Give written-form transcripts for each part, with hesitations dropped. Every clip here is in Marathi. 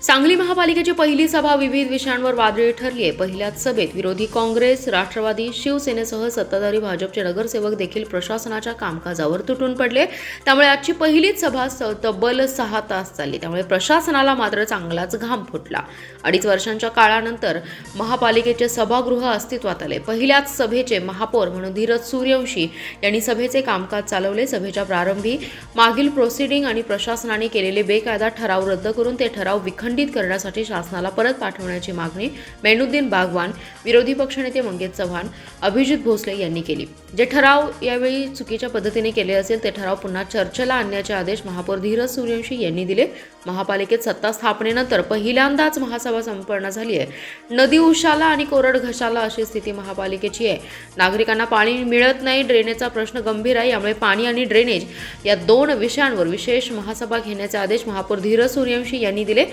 सांगली महापालिकेची पहिली सभा विविध विषयांवर वादळी ठरली आहे। पहिल्याच सभेत विरोधी काँग्रेस, राष्ट्रवादी, शिवसेनेसह सत्ताधारी भाजपचे नगरसेवक देखील प्रशासनाच्या कामकाजावर तुटून पडले। त्यामुळे आजची पहिलीच सभा तब्बल 6 तास चालली। त्यामुळे प्रशासनाला मात्र चांगलाच घाम फुटला। 2.5 वर्षांच्या काळानंतर महापालिकेचे सभागृह अस्तित्वात आले। पहिल्याच सभेचे महापौर म्हणून धीरज सूर्यवंशी यांनी सभेचे कामकाज चालवले। सभेच्या प्रारंभी मागील प्रोसिडिंग आणि प्रशासनाने केलेले बेकायदा ठराव रद्द करून ते ठराव खंडित करण्यासाठी शासनाला परत पाठवण्याची मागणी मेनुद्दीन बागवान, विरोधी पक्षनेते मंगेश चव्हाण, अभिजित भोसले यांनी केली। जे ठराव यावेळी चुकीच्या पद्धतीने केले असेल ते ठराव पुन्हा चर्चेला आणण्याचे आदेश महापौर धीरज सूर्यवंशी यांनी दिले। महापालिकेत सत्ता स्थापनेनंतर पहिल्यांदाच महासभा संपन्न झाली आहे। नदी उशाला आणि कोरड घशाला अशी स्थिती महापालिकेची आहे। नागरिकांना पाणी मिळत नाही, ड्रेनेजचा प्रश्न गंभीर आहे। यामुळे पाणी आणि ड्रेनेज या 2 विषयांवर विशेष महासभा घेण्याचे आदेश महापौर धीरज सूर्यवंशी यांनी दिले।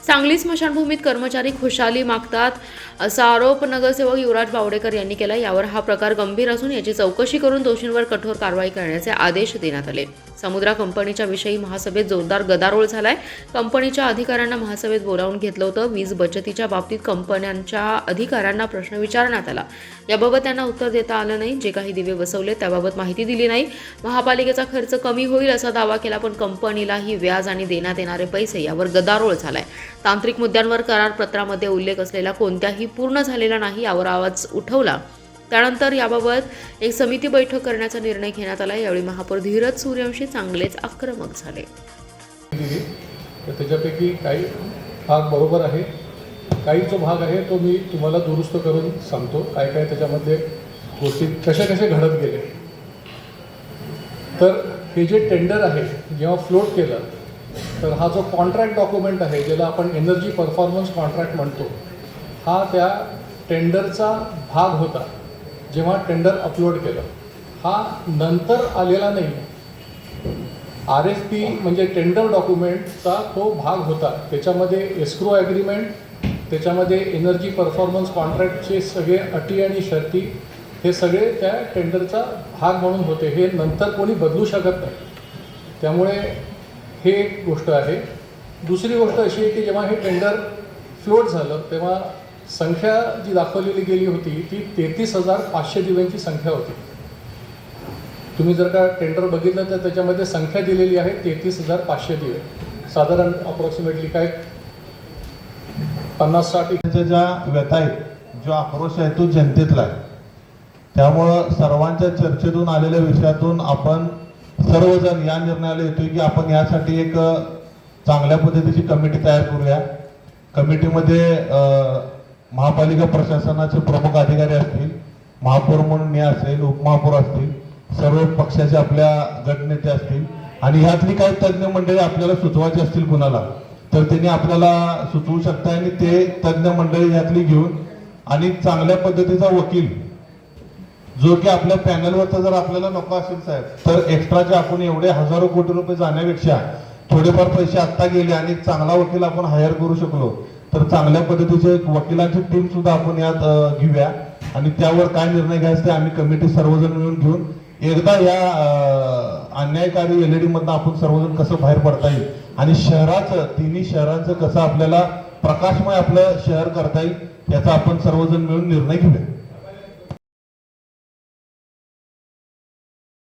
सांगली स्मशानभूमीत कर्मचारी खुशाली मागतात असा आरोप नगरसेवक युवराज बावडेकर यांनी केला। यावर हा प्रकार गंभीर असून याची चौकशी करून दोषींवर कठोर कारवाई करण्याचे आदेश देण्यात आले। समुद्रा कंपनीच्या विषयी महासभेत जोरदार गदारोळ झालाय। कंपनीच्या अधिकाऱ्यांना महासभेत बोलावून घेतलं होतं। वीज बचतीच्या बाबतीत कंपन्यांच्या अधिकाऱ्यांना प्रश्न विचारण्यात आला। याबाबत त्यांना उत्तर देता आलं नाही। जे काही दिवे बसवले त्याबाबत माहिती दिली नाही। महापालिकेचा खर्च कमी होईल असा दावा केला, पण कंपनीलाही व्याज आणि देण्यात येणारे पैसे यावर गदारोळ झालाय। तांत्रिक मुद्द्यांवर करारपत्रामध्ये उल्लेख असलेला कोणत्याही पूर्ण झालेला नाही, यावर आवाज उठवला। त्यानंतर याबाबत एक समिती बैठक करण्याचा निर्णय घेण्यात आला। यावेळी महापौर धीरज सूर्यवंशी चांगलेच आक्रमक झाले। त्याच्यापैकी काही भाग बरोबर आहे, काही जो भाग आहे तो मी तुम्हाला दुरुस्त करून सांगतो। काय काय त्याच्यामध्ये गोष्टी कशा घडत गेले। तर हे जे टेंडर आहे जेव्हा फ्लोट केलं तर हा जो कॉन्ट्रॅक्ट डॉक्युमेंट आहे ज्याला आपण एनर्जी परफॉर्मन्स कॉन्ट्रॅक्ट म्हणतो, हा त्या टेंडरचा भाग होता। जेव्हा टेंडर अपलोड केलं हा नंतर आलेला नाही। RFP म्हणजे टेंडर डॉक्युमेंटचा तो भाग होता। त्याच्यामध्ये एस्क्रो ॲग्रीमेंट, त्याच्यामध्ये एनर्जी परफॉर्मन्स कॉन्ट्रॅक्टचे सगळे अटी आणि शर्ती हे सगळे त्या टेंडरचा भाग म्हणून होते। हे नंतर कोणी बदलू शकत नाही। त्यामुळे हे एक गोष्ट आहे। दुसरी गोष्ट अशी आहे की जेव्हा हे टेंडर फ्लोट झालं तेव्हा संख्या जी दाखवलेली गेली होती ती 33,500 दिव्यांची संख्या होती। तुम्ही जर का टेंडर बघितलं तर त्याच्यामध्ये संख्या दिलेली आहे 33,500 दिवे। साधारण अप्रॉक्सिमेटली काय 50-60 ज्या व्यथा आहेत, जो आक्रोश आहे तो जनतेतला आहे। त्यामुळं सर्वांच्या चर्चेतून आलेल्या विषयातून आपण सर्वजण या निर्णयाला येतोय की आपण यासाठी एक चांगल्या पद्धतीची कमिटी तयार करूया। कमिटीमध्ये महापालिका प्रशासनाचे प्रमुख अधिकारी असतील, महापौर म्हणून मी असेल, उपमहापौर असतील, सर्व पक्षाचे आपल्या गटनेते असतील आणि ह्यातली काही तज्ज्ञ मंडळी आपल्याला सुचवायची असतील कुणाला तर त्यांनी आपल्याला सुचवू शकता आणि ते तज्ज्ञ मंडळी ह्यातली घेऊन आणि चांगल्या पद्धतीचा वकील जो की आपल्या पॅनलवरचा जर आपल्याला नको असेल साहेब तर एक्स्ट्राचे आपण एवढे हजारो कोटी रुपये जाण्यापेक्षा थोडेफार पैसे आत्ता गेले आणि चांगला वकील आपण हायर करू शकलो तर चांगल्या पद्धतीचे एक वकिलांची टीम सुद्धा आपण यात घेऊया आणि त्यावर काय निर्णय घ्यायचा ते आम्ही कमिटी सर्वजण मिळून घेऊन एकदा या अन्यायकारी LED मधनं आपण सर्वजण कसं बाहेर पडता येईल आणि शहराचं तिन्ही शहरांचं कसं आपल्याला प्रकाशमय आपलं शहर करता येईल याचा आपण सर्वजण मिळून निर्णय घेऊया।